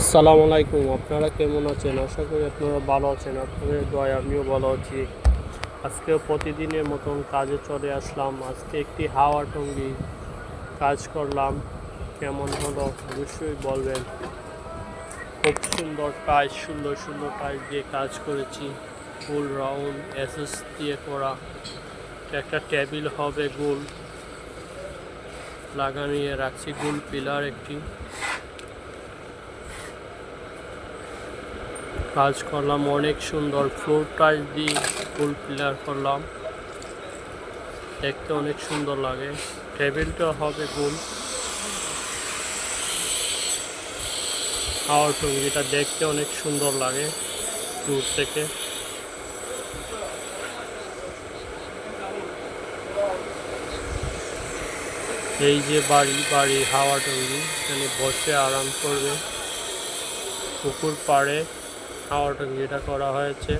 আসসালামু আলাইকুম। আপনারা কেমন আছেন? আশা করি আপনারা ভালো আছেন। আপনাদের দোয়ায় আমিও ভালো আছি। আজকেও প্রতিদিনের মতন কাজে চলে আসলাম। আজকে একটি হাওয়া টঙ্গি কাজ করলাম। কেমন হলো অবশ্যই বলবেন। খুব সুন্দর টাইলস, সুন্দর সুন্দর টাইলস দিয়ে কাজ করেছি। ফুল রাউন্ড এসএস দিয়ে করা। একটা টেবিল হবে গোল লাগানিয়ে রাখছি, গোল পিলার একটি কাজ করলাম। অনেক সুন্দর ফ্লোর টাইলস দিয়ে ফুল পিলার করলাম, দেখতে অনেক সুন্দর লাগে। টেবিলটা হবে গোল হাওয়ার টুঙ্গিটা দেখতে অনেক সুন্দর লাগে দূর থেকে। এই যে বাড়ি হাওয়া টুঙ্গি, এখানে বসে আরাম করবে। পুকুর পাড়ে হাওয়া টুঙ্গিটা করা হয়েছে।